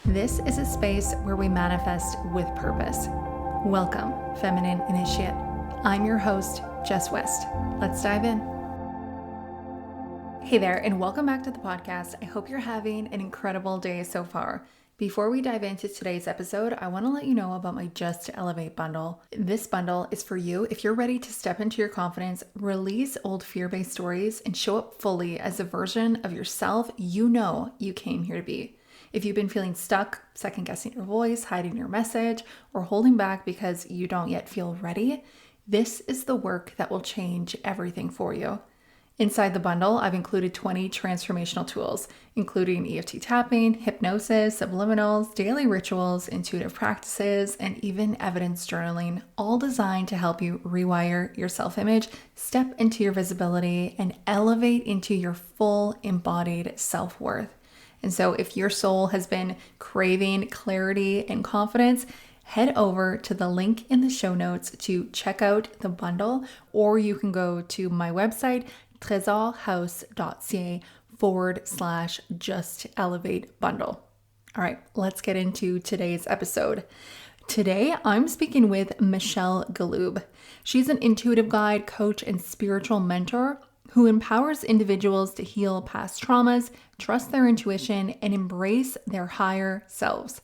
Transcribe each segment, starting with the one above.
This is a space where we manifest with purpose. Welcome, Feminine Initiate. I'm your host, Jess West. Let's dive in. Hey there, and welcome back to the podcast. I hope you're having an incredible day so far. Before we dive into today's episode, I want to let you know about my Just Elevate bundle. This bundle is for you if you're ready to step into your confidence, release old fear-based stories, and show up fully as the version of yourself you know you came here to be. If you've been feeling stuck, second-guessing your voice, hiding your message, or holding back because you don't yet feel ready, this is the work that will change everything for you. Inside the bundle, I've included 20 transformational tools, including EFT tapping, hypnosis, subliminals, daily rituals, intuitive practices, and even evidence journaling, all designed to help you rewire your self-image, step into your visibility, and elevate into your full embodied self-worth. And so if your soul has been craving clarity and confidence, head over to the link in the show notes to check out the bundle, or you can go to my website, tresorhouse.ca/just elevate bundle. All right, let's get into today's episode. Today, I'm speaking with Michelle Galoob. She's an intuitive guide, coach, and spiritual mentor who empowers individuals to heal past traumas, trust their intuition, and embrace their higher selves.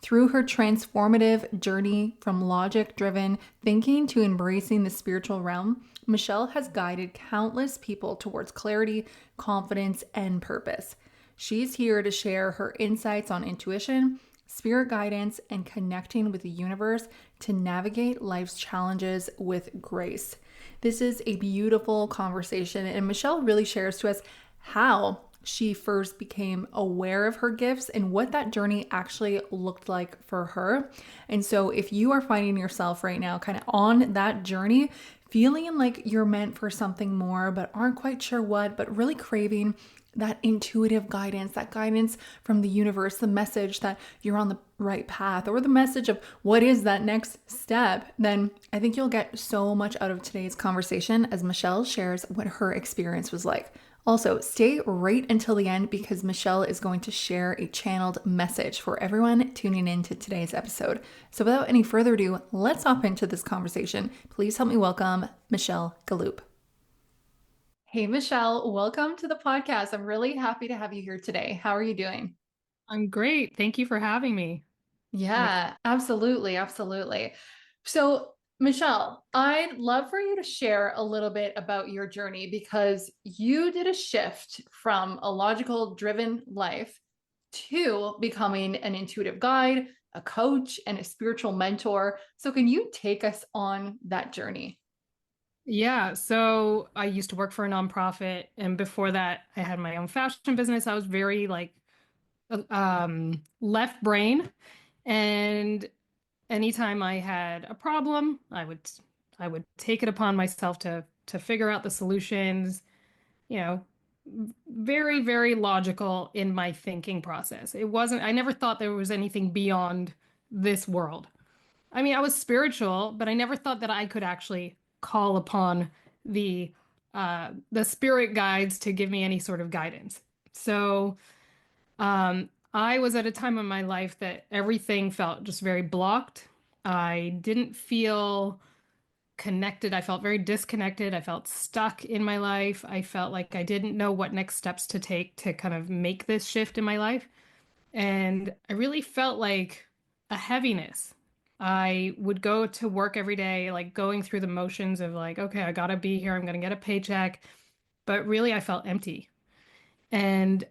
Through her transformative journey from logic-driven thinking to embracing the spiritual realm, Michelle has guided countless people towards clarity, confidence, and purpose. She's here to share her insights on intuition, spirit guidance, and connecting with the universe to navigate life's challenges with grace. This is a beautiful conversation, and Michelle really shares to us how she first became aware of her gifts and what that journey actually looked like for her. And so if you are finding yourself right now kind of on that journey, feeling like you're meant for something more, but aren't quite sure what, but really craving that intuitive guidance, that guidance from the universe, the message that you're on the right path, or the message of what is that next step, then I think you'll get so much out of today's conversation as Michelle shares what her experience was like. Also, stay right until the end because Michelle is going to share a channeled message for everyone tuning in to today's episode. So without any further ado, let's hop into this conversation. Please help me welcome Michelle Galoob. Hey, Michelle, welcome to the podcast. I'm really happy to have you here today. How are you doing? I'm great. Thank you for having me. Yeah, absolutely. Absolutely. So, Michelle, I'd love for you to share a little bit about your journey because you did a shift from a logical driven life to becoming an intuitive guide, a coach, and a spiritual mentor. So, can you take us on that journey? Yeah, so I used to work for a nonprofit, and before that, I had my own fashion business. I was very left brain, and anytime I had a problem, I would take it upon myself to figure out the solutions, you know, very, very logical in my thinking process. I never thought there was anything beyond this world. I mean, I was spiritual, but I never thought that I could actually call upon the the spirit guides to give me any sort of guidance. So, I was at a time in my life that everything felt just very blocked. I didn't feel connected. I felt very disconnected. I felt stuck in my life. I felt like I didn't know what next steps to take to kind of make this shift in my life. And I really felt like a heaviness. I would go to work every day, like going through the motions of like, okay, I gotta be here, I'm gonna get a paycheck. But really I felt empty. And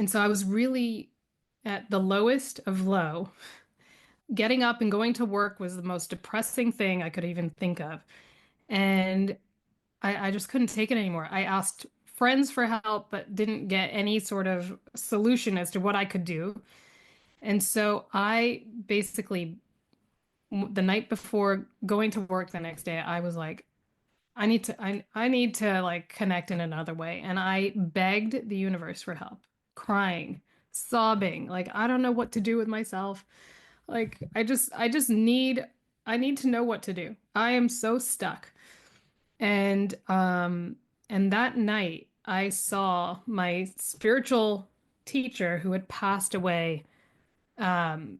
so I was really at the lowest of low. Getting up and going to work was the most depressing thing I could even think of. And I just couldn't take it anymore. I asked friends for help, but didn't get any sort of solution as to what I could do. And so I basically, the night before going to work the next day, I was like, I need to like connect in another way. And I begged the universe for help, crying, sobbing, like, I don't know what to do with myself. Like, I need to know what to do. I am so stuck. And that night I saw my spiritual teacher who had passed away um,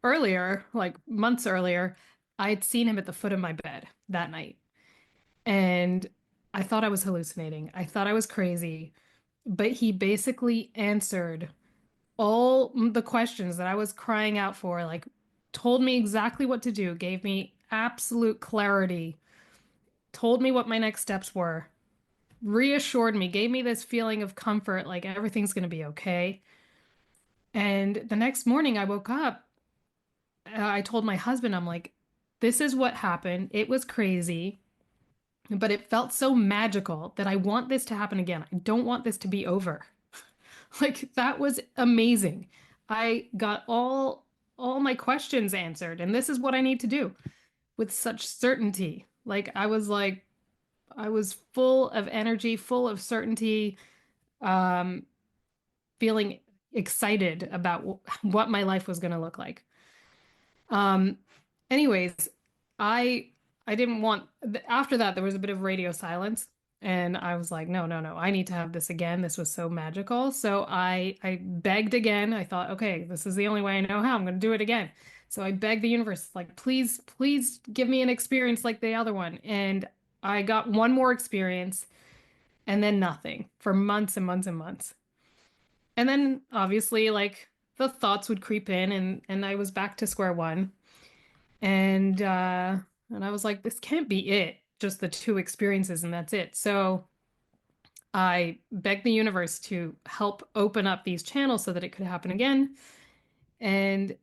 earlier, like months earlier. I had seen him at the foot of my bed that night. And I thought I was hallucinating. I thought I was crazy. But he basically answered all the questions that I was crying out for, like told me exactly what to do, gave me absolute clarity, told me what my next steps were, reassured me, gave me this feeling of comfort, like everything's going to be okay. And the next morning I woke up, I told my husband, I'm like, this is what happened. It was crazy, but it felt so magical that I want this to happen again. I don't want this to be over. Like that was amazing. I got all my questions answered, and this is what I need to do with such certainty. I was full of energy, full of certainty, um, feeling excited about what my life was going to look like. Um, anyways, I I didn't want after that there was a bit of radio silence and I was like, no, no, no, I need to have this again. This was so magical. So I begged again. I thought, okay, this is the only way I know how. I'm going to do it again. So I begged the universe, like, please, please give me an experience like the other one. And I got one more experience and then nothing for months and months and months. And then obviously like the thoughts would creep in and I was back to square one. And I was like, this can't be it. Just the two experiences and that's it. So I begged the universe to help open up these channels so that it could happen again. And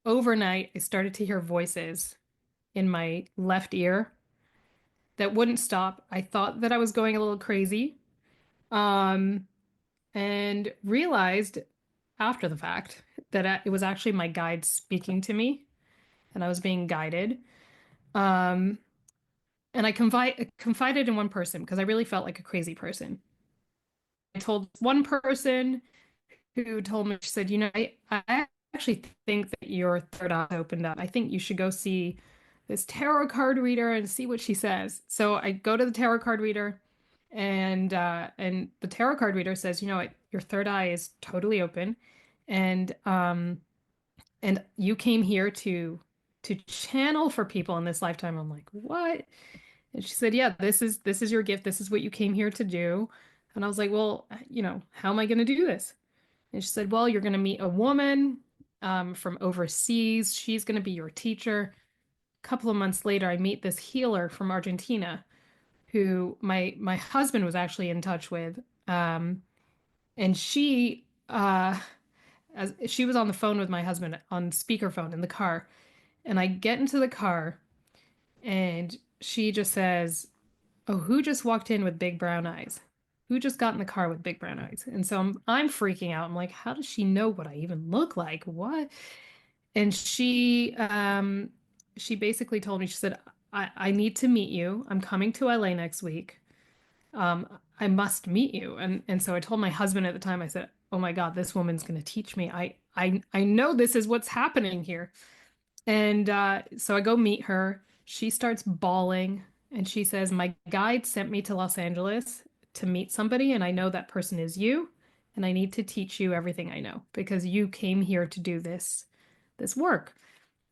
overnight, I started to hear voices in my left ear that wouldn't stop. I thought that I was going a little crazy, um, and realized after the fact that it was actually my guide speaking to me and I was being guided. Um, and I confided in one person because I really felt like a crazy person. I told one person who told me, she said, I actually think that your third eye opened up. I think you should go see this tarot card reader and see what she says. So I go to the tarot card reader and the tarot card reader says, you know what, your third eye is totally open and and you came here to channel for people in this lifetime. I'm like, what? And she said, yeah, this is your gift. This is what you came here to do. And I was like, well, how am I going to do this? And she said, well, you're going to meet a woman from overseas. She's going to be your teacher. A couple of months later, I meet this healer from Argentina who my husband was actually in touch with. And as she was on the phone with my husband on speakerphone in the car. And I get into the car and she just says, oh, who just walked in with big brown eyes? Who just got in the car with big brown eyes? And so I'm freaking out. I'm like, how does she know what I even look like? What? And she basically told me, she said, I need to meet you. I'm coming to LA next week. I must meet you. And so I told my husband at the time, I said, oh my God, this woman's gonna teach me. I know this is what's happening here. And so I go meet her. She starts bawling and she says, my guide sent me to Los Angeles to meet somebody, and I know that person is you, and I need to teach you everything I know because you came here to do this work.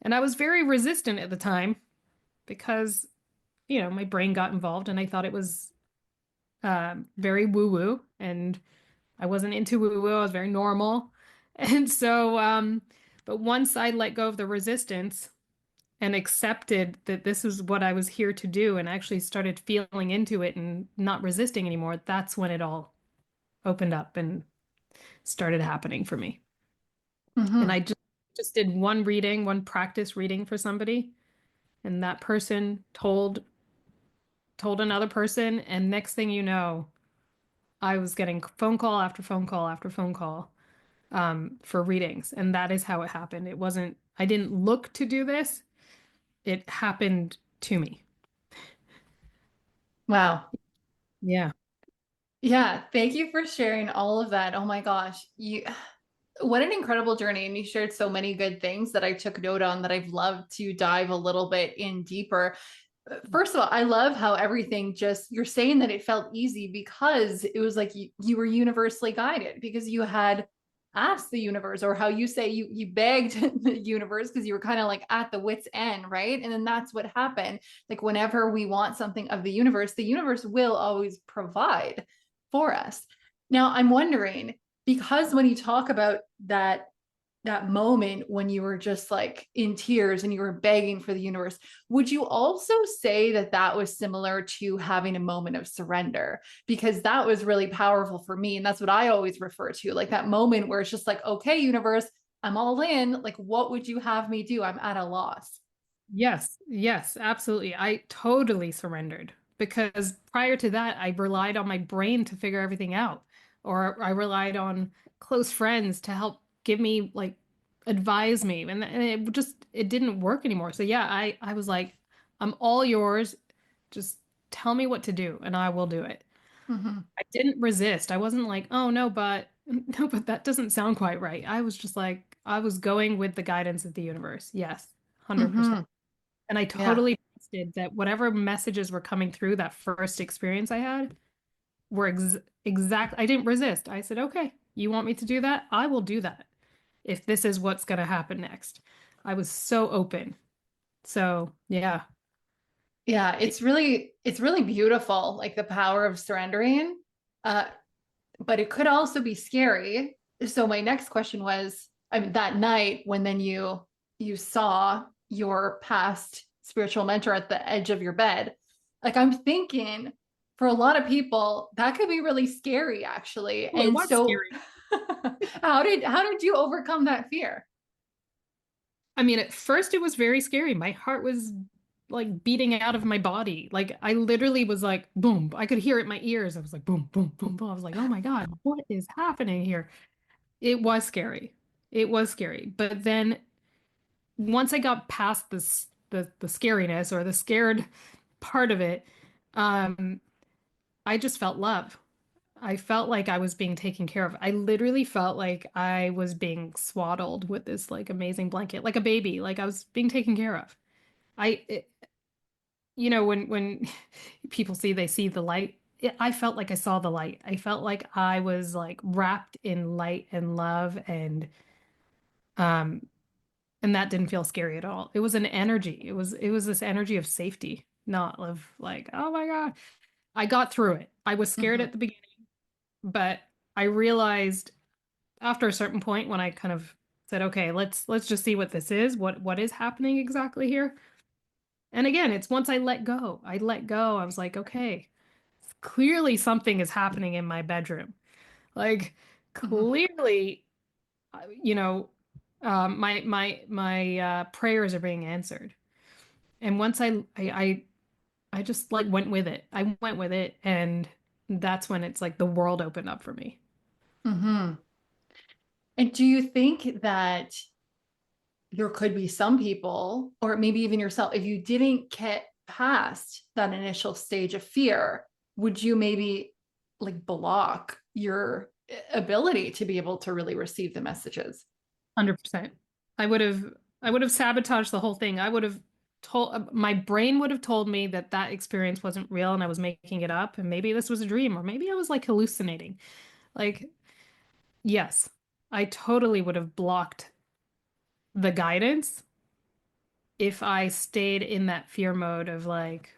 And I was very resistant at the time because, my brain got involved and I thought it was very woo-woo, and I wasn't into woo-woo. I was very normal. And so, but once I let go of the resistance, and accepted that this is what I was here to do and actually started feeling into it and not resisting anymore, that's when it all opened up and started happening for me. And Mm-hmm. I just did one reading, one practice reading for somebody, and that person told another person, and next thing you know, I was getting phone call after phone call after phone call for readings, and that is how it happened. I didn't look to do this. It happened to me. Wow. Yeah. Yeah, thank you for sharing all of that. Oh my gosh. What an incredible journey. And you shared so many good things that I took note on that I've loved to dive a little bit in deeper. First of all, I love how everything just, you're saying that it felt easy because it was like you were universally guided because you had asked the universe, or how you say you begged the universe because you were kind of like at the wit's end, right? And then that's what happened. Like whenever we want something of the universe will always provide for us. Now I'm wondering, because when you talk about that moment when you were just like in tears and you were begging for the universe, would you also say that that was similar to having a moment of surrender? Because that was really powerful for me. And that's what I always refer to, like that moment where it's just like, okay, universe, I'm all in. Like, what would you have me do? I'm at a loss. Yes, yes, absolutely. I totally surrendered because prior to that, I relied on my brain to figure everything out, or I relied on close friends to help give me like advise me, and it didn't work anymore. So yeah, I was like, I'm all yours. Just tell me what to do, and I will do it. Mm-hmm. I didn't resist. I wasn't like, oh no, but no, but that doesn't sound quite right. I was just like, I was going with the guidance of the universe. Yes, 100%. Mm-hmm. And I Yeah. totally trusted that whatever messages were coming through that first experience I had were exact. I didn't resist. I said, okay, you want me to do that? I will do that if this is what's going to happen next. I was so open. So, yeah. Yeah, it's really beautiful, like the power of surrendering. Uh, but it could also be scary. So my next question was, I mean, that night when then you saw your past spiritual mentor at the edge of your bed, like I'm thinking for a lot of people that could be really scary actually. Oh, it And was so scary. how did you overcome that fear? I mean, at first it was very scary. My heart was like beating out of my body. Like I literally was like, boom. I could hear it in my ears. I was like, boom, boom, boom, boom. I was like, oh my God, what is happening here? It was scary. It was scary. But then once I got past the scariness or the scared part of it, um, I just felt love. I felt like I was being taken care of. I literally felt like I was being swaddled with this like amazing blanket, like a baby, like I was being taken care of. When people they see the light, I felt like I saw the light. I felt like I was like wrapped in light and love um and that didn't feel scary at all. It was an energy. It was this energy of safety, not of like, oh my God. I got through it. I was scared Mhm. at the beginning, but I realized after a certain point when I kind of said, okay, let's just see what this is, what is happening exactly here. And again, it's once I let go. I let go. I was like, okay, clearly something is happening in my bedroom. Like Mhm. clearly, you know, my prayers are being answered. And once I just like went with it. I went with it, and that's when it's like the world opened up for me. Mhm. And do you think that there could be some people, or maybe even yourself, if you didn't get past that initial stage of fear, would you maybe like block your ability to be able to really receive the messages? 100%. I would have sabotaged the whole thing. I would have told my brain would have told me that that experience wasn't real and I was making it up and maybe this was a dream or maybe I was like hallucinating. Like, yes, I totally would have blocked the guidance if I stayed in that fear mode of like,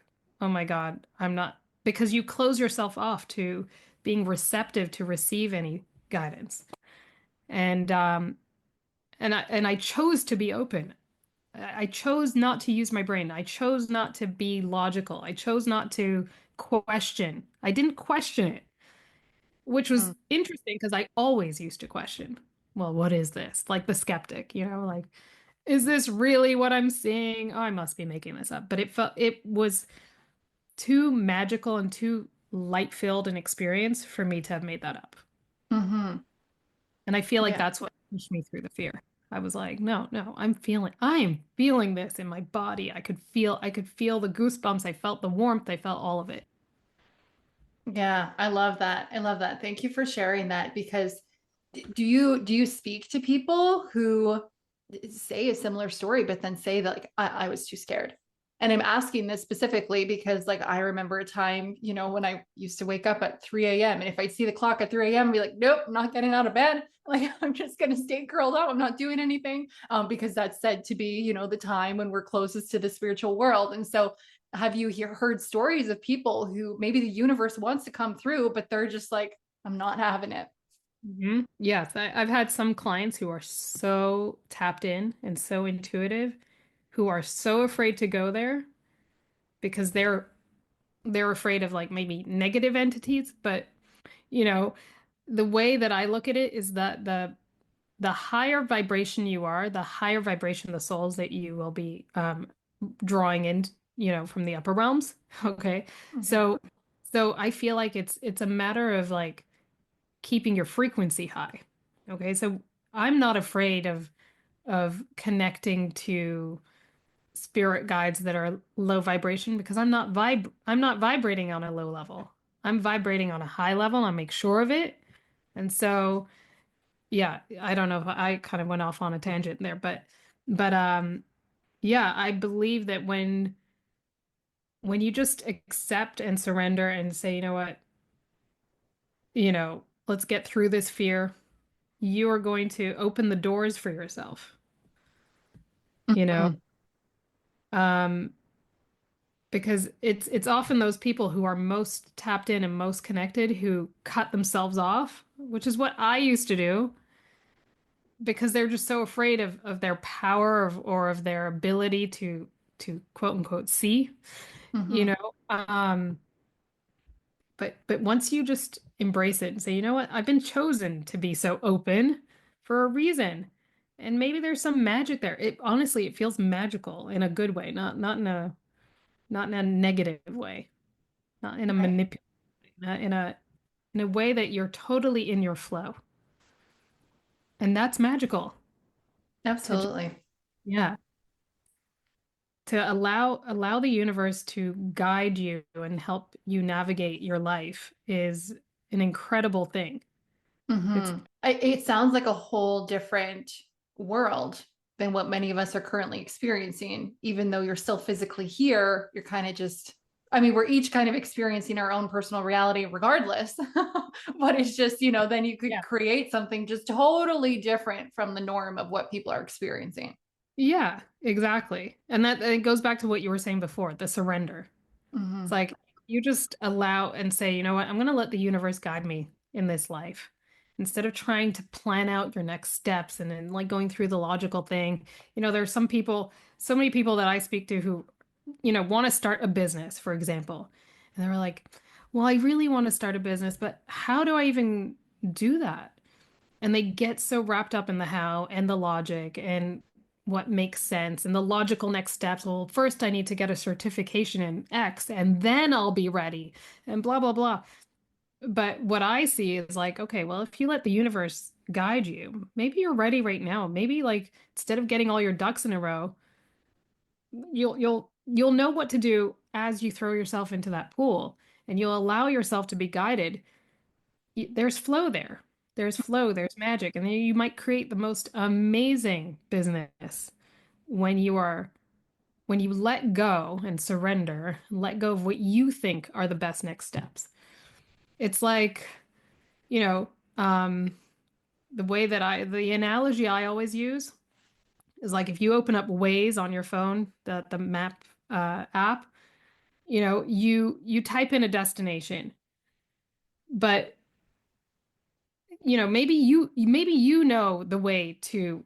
oh my God, I'm not, because you close yourself off to being receptive to receive any guidance. And I chose to be open. I chose not to use my brain. I chose not to be logical. I chose not to question. I didn't question it, which was Mhm. interesting because I always used to question. Well, what is this? Like the skeptic, like is this really what I'm seeing? Oh, I must be making this up. But it was too magical and too light-filled an experience for me to have made that up. Mhm. And I feel like Yeah. that's what pushed me through the fear. I was like, no, no, I am feeling this in my body. I could feel the goosebumps. I felt the warmth. I felt all of it. Yeah, I love that. I love that. Thank you for sharing that because do you speak to people who say a similar story but then say that like I was too scared? And I'm asking this specifically because, like, I remember a time, when I used to wake up at 3 a.m. And if I see the clock at 3 a.m., I'd be like, nope, I'm not getting out of bed. Like, I'm just going to stay curled up. I'm not doing anything, because that's said to be, the time when we're closest to the spiritual world. And so, have you heard stories of people who maybe the universe wants to come through, but they're just like, I'm not having it? Yes, I've had some clients who are so tapped in and so intuitive, who are so afraid to go there because they're afraid of like maybe negative entities. But you know, the way that I look at it is that the higher vibration you are, the higher vibration the souls that you will be drawing in, from the upper realms. Okay. Mhm. So I feel like it's a matter of like keeping your frequency high. Okay. So I'm not afraid of connecting to spirit guides that are low vibration because I'm not vibrating on a low level. I'm vibrating on a high level. I make sure of it. And so yeah, I don't know if I kind of went off on a tangent there, but yeah, I believe that when you just accept and surrender and say, you know what, let's get through this fear, you are going to open the doors for yourself, you know? Mhm. Um, because it's often those people who are most tapped in and most connected who cut themselves off, which is what I used to do because they're just so afraid of their power or of their ability to quote unquote see, you Mhm. know. But once you just embrace it and say, you know what, I've been chosen to be so open for a reason. And maybe there's some magic there. It honestly, it feels magical in a good way, not in a negative way, not in a Right. manipulative, in a way that you're totally in your flow. And that's magical to just, Absolutely. yeah, to allow the universe to guide you and help you navigate your life is an incredible thing. It's It sounds like a whole different world than what many of us are currently experiencing. Even though you're still physically here, you're kind of just, I mean, we're each kind of experiencing our own personal reality regardless. But it's just, then you could yeah. create something just totally different from the norm of what people are experiencing. Yeah, exactly. And that it goes back to what you were saying before, the surrender. It's Hmm. like you just allow and say, you know what, I'm going to let the universe guide me in this life. Instead of trying to plan out your next steps and then like going through the logical thing. There's some people, so many people that I speak to who, want to start a business, for example. And they were like, well, I really want to start a business, but how do I even do that? And they get so wrapped up in the how and the logic and what makes sense and the logical next steps. Well, first I need to get a certification in X and then I'll be ready and blah, blah, blah. But what I see is like, okay, well, if you let the universe guide you, maybe you're ready right now. Maybe like instead of getting all your ducks in a row, you'll know what to do as you throw yourself into that pool and you'll allow yourself to be guided. There's flow there. There's flow, there's magic, and then you might create the most amazing business when when you let go and surrender, let go of what you think are the best next steps. It's like, you know, um, the analogy I always use is like if you open up Waze on your phone, the map app, you type in a destination, but maybe you know the way to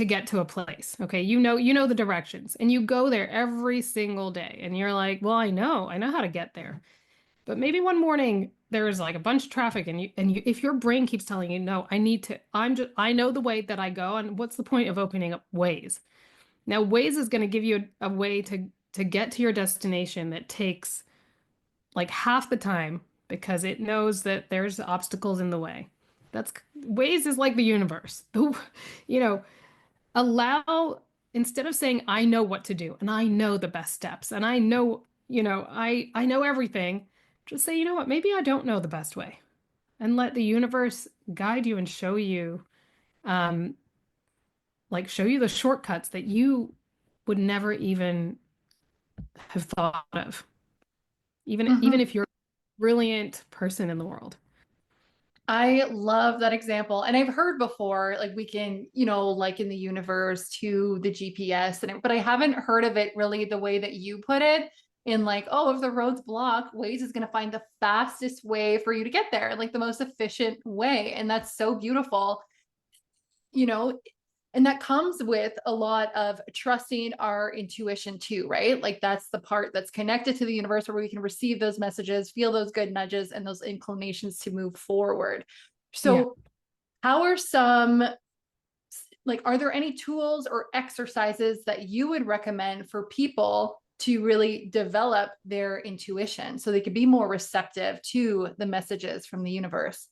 get to a place. Okay. You know the directions and you go there every single day and you're like, well, I know how to get there. But maybe one morning there's like a bunch of traffic and you if your brain keeps telling you, no, I know the way that I go, and what's the point of opening up Waze? Now Waze is going to give you a way to get to your destination that takes like half the time because it knows that there's obstacles in the way. That's Waze is like the universe. You know, allow instead of saying I know what to do and I know the best steps and I know, I know everything, just say, you know what, maybe I don't know the best way. And let the universe guide you and show you um show you the shortcuts that you would never even have thought of, even Mhm. if you're a brilliant person in the world. I love that example. And I've heard before, like we can, like in the universe to the GPS but I haven't heard of it really the way that you put it in like, oh, if the road's blocked, Waze is going to find the fastest way for you to get there, like the most efficient way. And that's so beautiful, you know, and that comes with a lot of trusting our intuition too, right? Like that's the part that's connected to the universe where we can receive those messages, feel those good nudges and those inclinations to move forward. Yeah. So, how are some, like, are there any tools or exercises that you would recommend for people to really develop their intuition so they could be more receptive to the messages from the universe?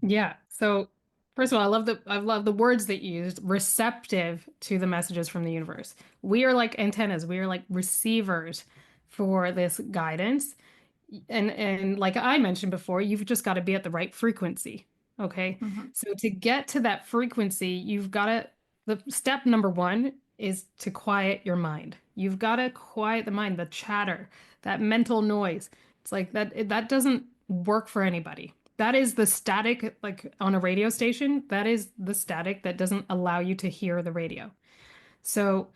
Yeah. So first of all, I love the words that you used, receptive to the messages from the universe. We are like antennas. We are like receivers for this guidance. And like I mentioned before, you've just got to be at the right frequency. Okay. Mhm. So to get to that frequency, you've got to, the step number one is to quiet your mind. You've got to quiet the mind, the chatter, that mental noise. It's like that doesn't work for anybody. That is the static, like on a radio station, that is the static that doesn't allow you to hear the radio. So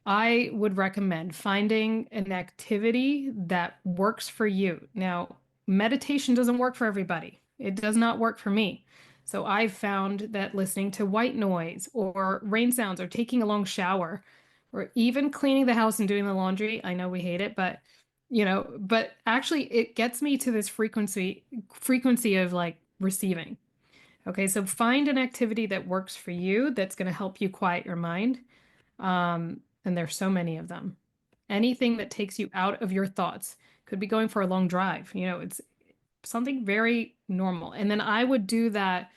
I would recommend finding an activity that works for you. Now, meditation doesn't work for everybody. It does not work for me. So I've found that listening to white noise or rain sounds or taking a long shower or even cleaning the house and doing the laundry, I know we hate it, but but actually it gets me to this frequency of like receiving. Okay, so find an activity that works for you that's going to help you quiet your mind. And there's so many of them. Anything that takes you out of your thoughts could be going for a long drive. It's something very normal. And then I would do that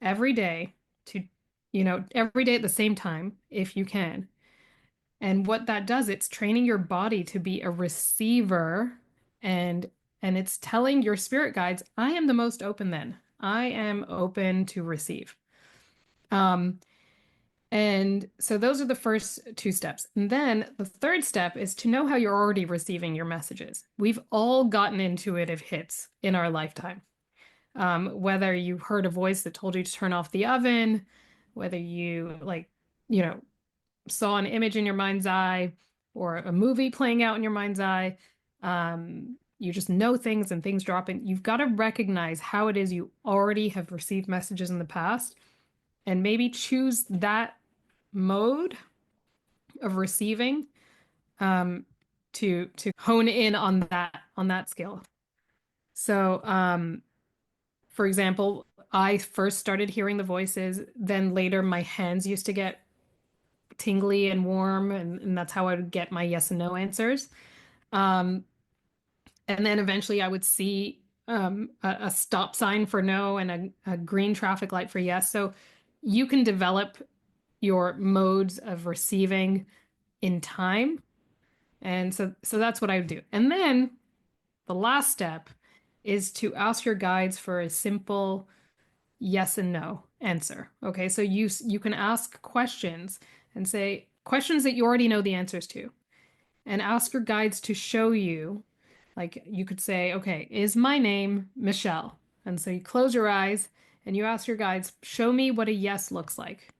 every day to, every day at the same time, if you can. And what that does, it's training your body to be a receiver and and it's telling your spirit guides, I am the most open then. I am open to receive. Um, And so those are the first two steps. And then the third step is to know how you're already receiving your messages. We've all gotten intuitive hits in our lifetime. Whether you heard a voice that told you to turn off the oven, whether you you know, saw an image in your mind's eye or a movie playing out in your mind's eye, you just know things and things drop in. You've got to recognize how it is you already have received messages in the past and maybe choose that mode of receiving um, to hone in on that skill. So, for example, I first started hearing the voices, then later my hands used to get tingly and warm, and that's how I would get my yes and no answers. Um, and then eventually I would see a stop sign for no and a green traffic light for yes. So you can develop your modes of receiving in time. And so that's what I would do. And then the last step is to ask your guides for a simple yes and no answer. Okay, so you can ask questions and say questions that you already know the answers to, and ask your guides to show you. Like you could say, okay, is my name Michelle? And so you close your eyes and you ask your guides, show me what a yes looks like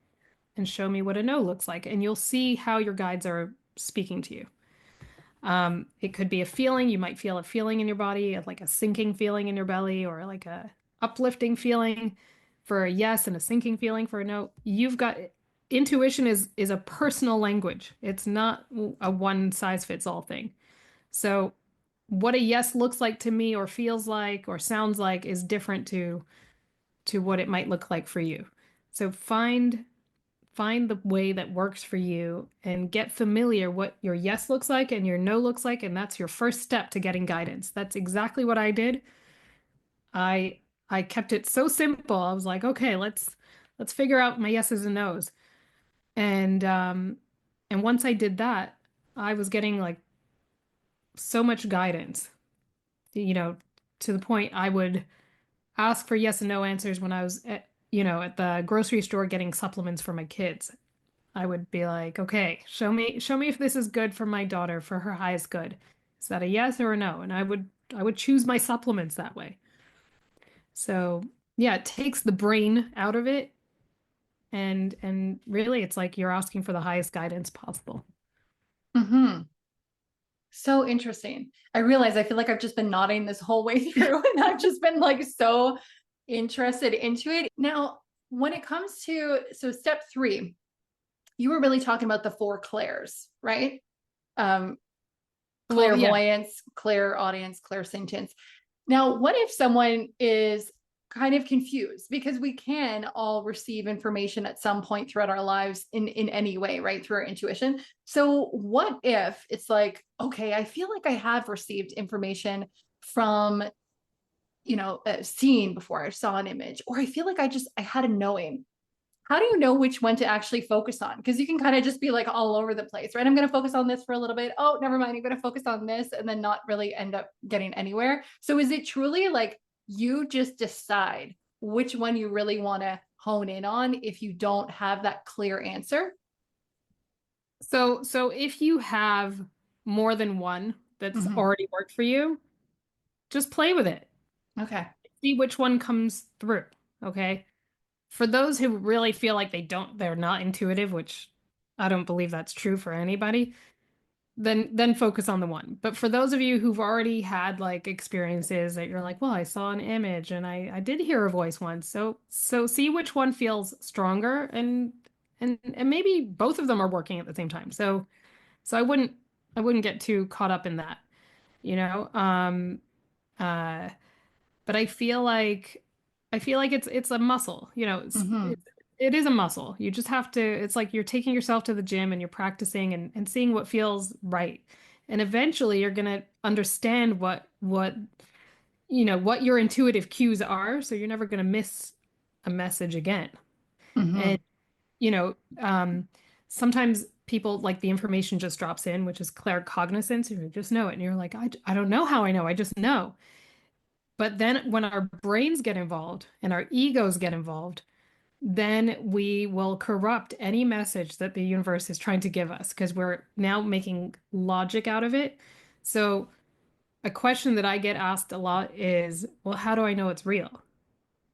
and show me what a no looks like, and you'll see how your guides are speaking to you. It could be a feeling. You might feel a feeling in your body, like a sinking feeling in your belly, or like a uplifting feeling for a yes and a sinking feeling for a no. You've got intuition is a personal language. It's not a one size fits all thing. So what a yes looks like to me or feels like or sounds like is different to what it might look like for you. So find the way that works for you and get familiar what your yes looks like and your no looks like, and that's your first step to getting guidance. That's exactly what I did. I kept it so simple. I was like, okay, let's figure out my yeses and nos. And once I did that, I was getting like so much guidance, you know, to the point I would ask for yes and no answers when I was at the grocery store getting supplements for my kids. I would be like, okay, show me if this is good for my daughter for her highest good. Is that a yes or a no? And I would choose my supplements that way. So yeah, it takes the brain out of it, and really it's like you're asking for the highest guidance possible. Hmm. So interesting. I realize I feel like I've just been nodding this whole way through and I've just been like so interested into it. Now, when it comes to so step three, you were really talking about the four clairs, right? Um, Well, yeah. clairvoyance, clairaudience, clairsentience. Now, what if someone is kind of confused because we can all receive information at some point throughout our lives in any way, right? Through our intuition. So what if it's like, okay, I feel like I have received information from, a scene before I saw an image, or I feel like I had a knowing. How do you know which one to actually focus on? Because you can kind of just be like all over the place, right? I'm going to focus on this for a little bit. Oh, never mind. I'm going to focus on this and then not really end up getting anywhere. So is it truly like you just decide which one you really want to hone in on if you don't have that clear answer? So if you have more than one that's Hmm. already worked for you, just play with it. Okay. See which one comes through. Okay. For those who really feel like they're not intuitive, which I don't believe that's true for anybody, then focus on the one. But for those of you who've already had like experiences that you're like, well, I saw an image and I did hear a voice once. So see which one feels stronger and maybe both of them are working at the same time. So I wouldn't get too caught up in that, you know? Uh but I feel like it's a muscle, you know, Hmm. it is a muscle. You just have to, it's like you're taking yourself to the gym and you're practicing and seeing what feels right. And eventually you're gonna understand what your intuitive cues are, so you're never gonna miss a message again. And Hmm. you know, sometimes people like the information just drops in, which is claircognizance, and you just know it. And you're like, I don't know how I know, I just know. But then when our brains get involved and our egos get involved, then we will corrupt any message that the universe is trying to give us because we're now making logic out of it. So, a question that I get asked a lot is, well, how do I know it's real?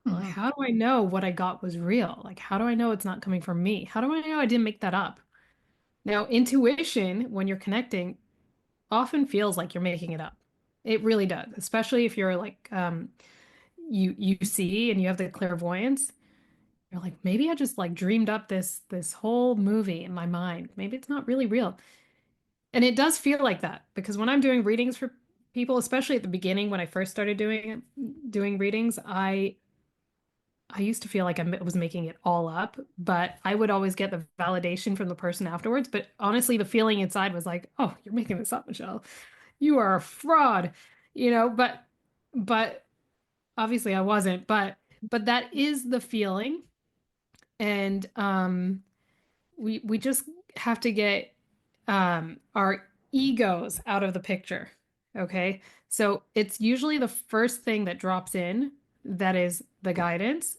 Well, Hmm. how do I know what I got was real? Like, how do I know it's not coming from me? How do I know I didn't make that up? Now, intuition, when you're connecting, often feels like you're making it up. It really does, especially if you're like you see and you have the clairvoyance. You're like, maybe I just like dreamed up this whole movie in my mind. Maybe it's not really real. And it does feel like that because when I'm doing readings for people, especially at the beginning when I first started doing readings, I used to feel like was making it all up, but I would always get the validation from the person afterwards. But honestly, the feeling inside was like, oh, you're making this up, Michelle. You are a fraud, but obviously I wasn't. But that is the feeling. And we just have to get our egos out of the picture. Okay. So it's usually the first thing that drops in that is the guidance.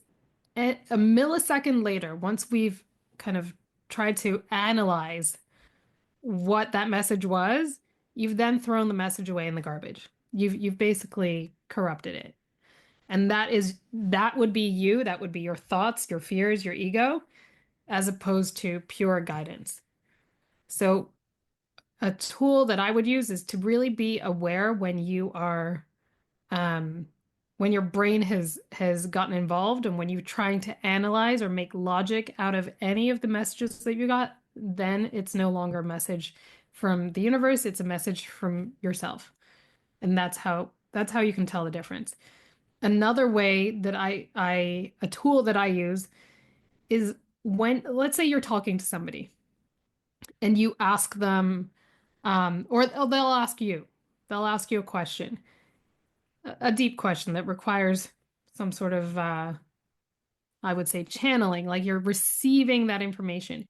And a millisecond later, once we've kind of tried to analyze what that message was, you've then thrown the message away in the garbage. You've basically corrupted it. And that would be you, that would be your thoughts, your fears, your ego, as opposed to pure guidance. So a tool that I would use is to really be aware um, when your brain has gotten involved and when you're trying to analyze or make logic out of any of the messages that you got, then it's no longer a message from the universe, it's a message from yourself. And that's how you can tell the difference. Another way that a tool that I use is when, let's say you're talking to somebody and you ask them, or they'll ask you a question, a deep question that requires some sort of, I would say, channeling, like you're receiving that information.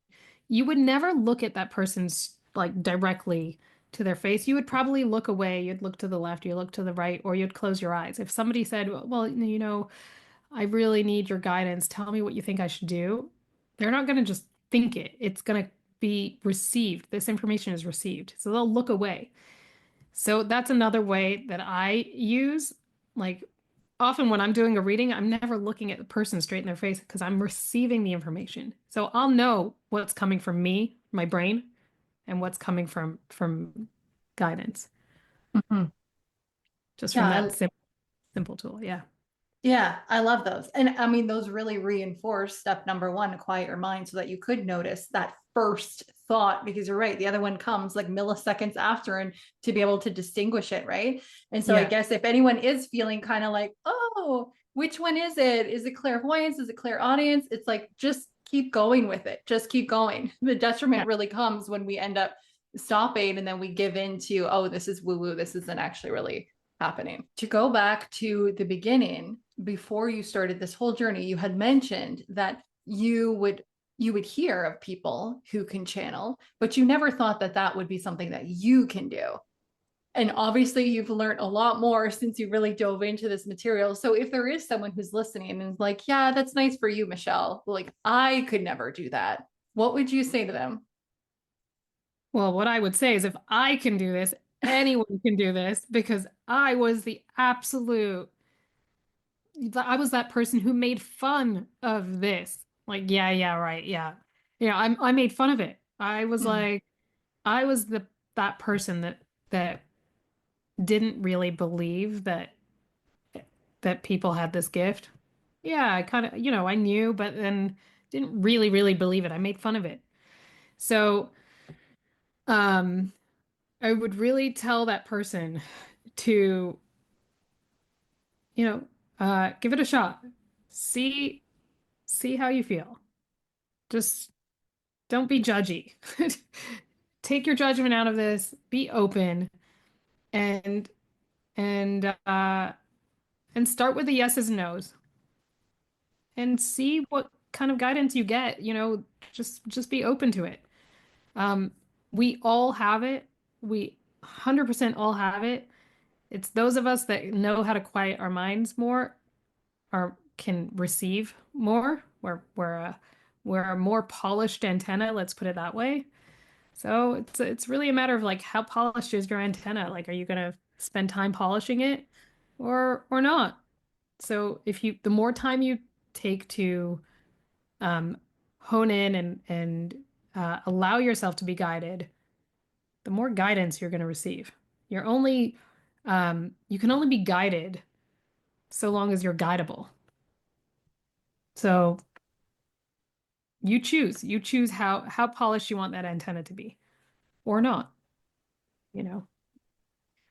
You would never look at that person's like directly to their face. You would probably look away. You'd look to the left, you look to the right, or you'd close your eyes. If somebody said, well, I really need your guidance. Tell me what you think I should do. They're not going to just think it. It's going to be received. This information is received. So they'll look away. So that's another way that I use. Like often when I'm doing a reading, I'm never looking at the person straight in their face because I'm receiving the information. So I'll know what's coming from me, my brain, and what's coming from guidance, Mhm. just from Yeah, that simple tool. Yeah. yeah, I love those. And I mean, those really reinforce step number one, to quiet your mind so that you could notice that first thought, because you're right. The other one comes like milliseconds after, and to be able to distinguish it, right? And so I Yeah. guess if anyone is feeling kind of like, oh, which one is it? Is it clairvoyance? Is it clairaudience? It's like, just keep going with it. Just keep going. The detriment Yeah. really comes when we end up stopping and then we give in to, oh, this is woo woo. This isn't actually really happening. To go back to the beginning, before you started this whole journey, you had mentioned that you would hear of people who can channel, but you never thought that that would be something that you can do. And obviously, you've learned a lot more since you really dove into this material. So, if there is someone who's listening and is like, yeah, that's nice for you, Michelle, like, I could never do that, what would you say to them? Well, what I would say is if I can do this, anyone can do this because I was the absolute, I was that person who made fun of this. Like, yeah, yeah, right, yeah. Yeah, I made fun of it. I was Mhm. like, I was that person that didn't really believe that people had this gift. Yeah, I kind of, I knew, but then didn't really believe it. I made fun of it. So, um, I would really tell that person to, you know, give it a shot. See, see how you feel. Just don't be judgy. Take your judgment out of this. Be open and and uh and start with the yeses and nos and see what kind of guidance you get. Just be open to it. Um, we all have it. We 100% all have it. It's those of us that know how to quiet our minds more or can receive more. We're a more polished antenna, let's put it that way. So it's really a matter of like how polished is your antenna? Like, are you gonna spend time polishing it or not? So if you the more time you take to um, hone in and allow yourself to be guided, the more guidance you're going to receive. You can only be guided so long as you're guidable. So you choose how polished you want that antenna to be or not, you know.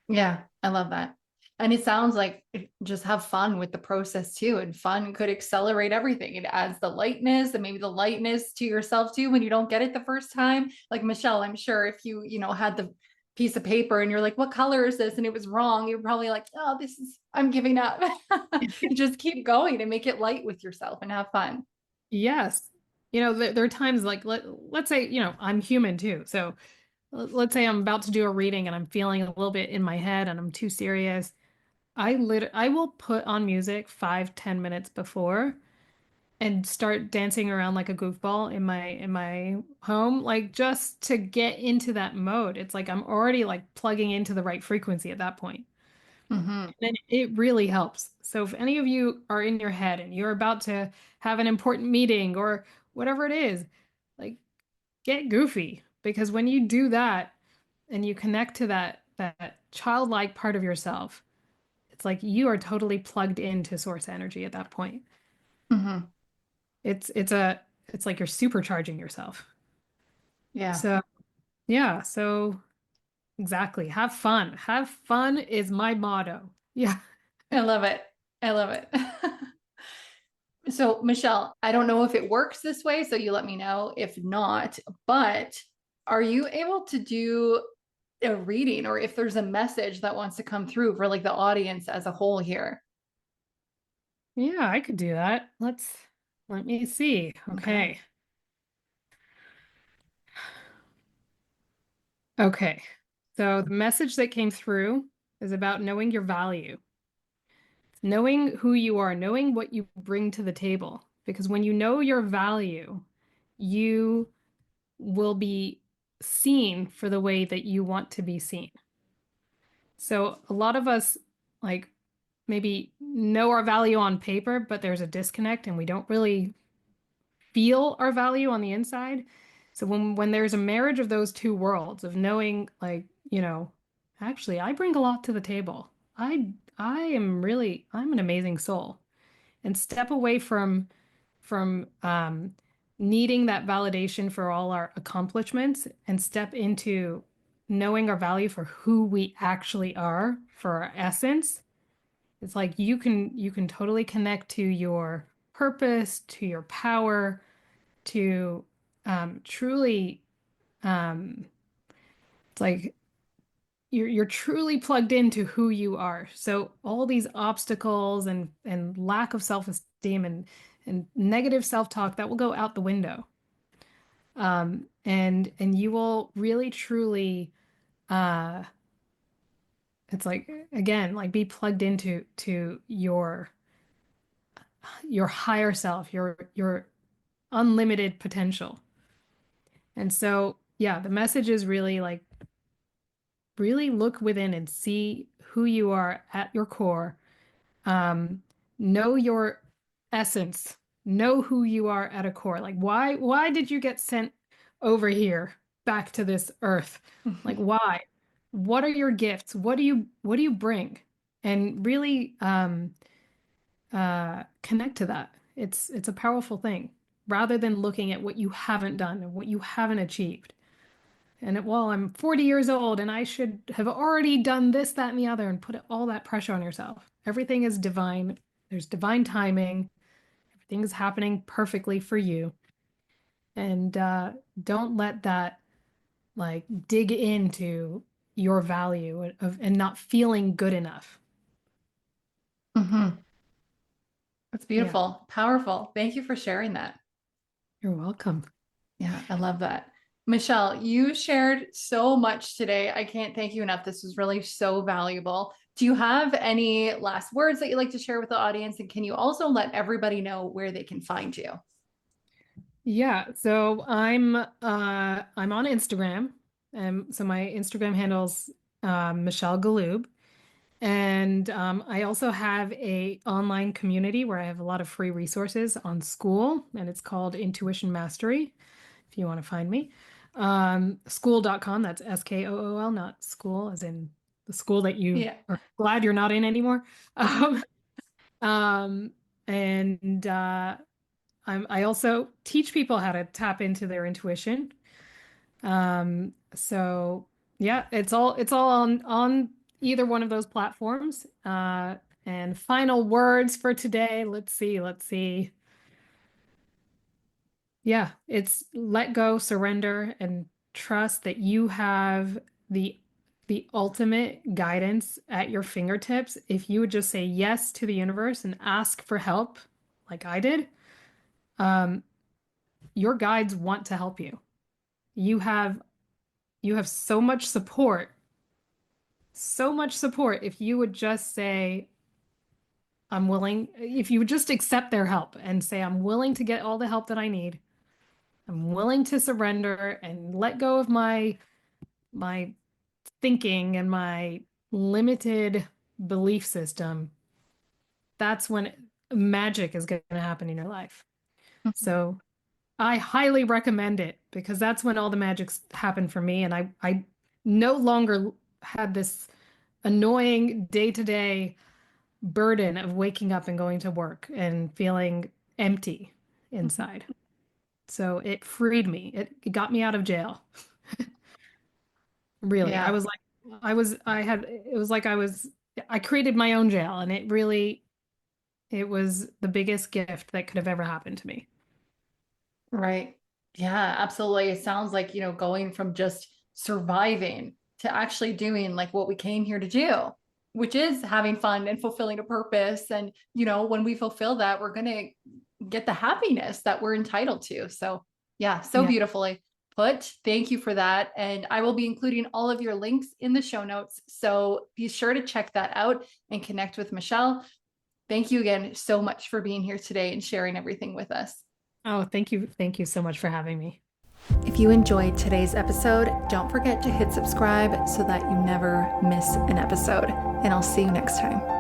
Yeah, I love that. And it sounds like just have fun with the process too. And fun could accelerate everything. It adds the lightness and maybe the lightness to yourself too when you don't get it the first time. Like Michelle, I'm sure if you had the piece of paper and you're like, what color is this? And it was wrong, you're probably like, oh, I'm giving up. Just keep going and make it light with yourself and have fun. Yes. There are times like let's say, I'm human too. So let's say I'm about to do a reading and I'm feeling a little bit in my head and I'm too serious. I will put on music 5, 10 minutes before and start dancing around like a goofball in my home, like just to get into that mode. It's like I'm already like plugging into the right frequency at that point. Hmm. And it really helps. So if any of you are in your head and you're about to have an important meeting or whatever it is, like get goofy because when you do that and you connect to that childlike part of yourself, it's like you are totally plugged into source energy at that point. Hmm. It's like you're supercharging yourself. Yeah, So yeah, so exactly. Have fun. Have fun is my motto. Yeah. I love it. I love it. So, Michelle, I don't know if it works this way, so you let me know if not, but are you able to do a reading or if there's a message that wants to come through for like the audience as a whole here? Yeah, I could do that. Let me see. Okay. Okay. Okay. So the message that came through is about knowing your value, knowing who you are, knowing what you bring to the table. Because when you know your value, you will be seen for the way that you want to be seen. So a lot of us like maybe know our value on paper, but there's a disconnect and we don't really feel our value on the inside. So when there's a marriage of those two worlds of knowing like, actually I bring a lot to the table. I'm an amazing soul. And step away from needing that validation for all our accomplishments and step into knowing our value for who we actually are, for our essence. It's like you can totally connect to your purpose, to your power, to truly it's like you're truly plugged into who you are. So all these obstacles and lack of self-esteem and negative self-talk that will go out the window. And you will really truly uh it's like again like be plugged into your higher self, your unlimited potential. And so yeah, the message is really like really look within and see who you are at your core. Um, know your essence. Know who you are at a core. Like why did you get sent over here back to this earth? Like why? What are your gifts? What do you bring? And really connect to that. It's a powerful thing rather than looking at what you haven't done and what you haven't achieved. Well, I'm 40 years old and I should have already done this, that, and the other, and put all that pressure on yourself. Everything is divine. There's divine timing. Everything is happening perfectly for you. And don't let that like dig into your value of and not feeling good enough. Hmm. That's Yeah, beautiful. Powerful. Thank you for sharing that. you're welcome. Yeah, I love that. Michelle, you shared so much today. I can't thank you enough. This was really so valuable. Do you have any last words that you'd like to share with the audience? And can you also let everybody know where they can find you? Yeah, so I'm on Instagram. So my Instagram handle's Michelle Galoob. And I also have a online community where I have a lot of free resources on school, and it's called Intuition Mastery, if you want to find me. School.com, that's SKOOL, not school, as in the school that you Yeah. are glad you're not in anymore. Um, um, and I also teach people how to tap into their intuition. So yeah, it's all on either one of those platforms. And final words for today. Let's see. Yeah, it's let go, surrender, and trust that you have the ultimate guidance at your fingertips. If you would just say yes to the universe and ask for help, like I did, um, your guides want to help you. You have you have so much support if you would just say, I'm willing, if you would just accept their help and say, I'm willing to get all the help that I need. I'm willing to surrender and let go of my thinking and my limited belief system. That's when magic is going to happen in your life. Mhm. So I highly recommend it because that's when all the magics happened for me. And I no longer had this annoying day-to-day burden of waking up and going to work and feeling empty inside. So it freed me. It got me out of jail. Really. Yeah. It was like I created my own jail and it was the biggest gift that could have ever happened to me. Right. Yeah, absolutely. It sounds like, going from just surviving to actually doing like what we came here to do, which is having fun and fulfilling a purpose. And, when we fulfill that, we're going to get the happiness that we're entitled to. So, yeah, so Yeah. beautifully put. Thank you for that. And I will be including all of your links in the show notes. So be sure to check that out and connect with Michelle. Thank you again so much for being here today and sharing everything with us. Oh, thank you. Thank you so much for having me. If you enjoyed today's episode, don't forget to hit subscribe so that you never miss an episode. And I'll see you next time.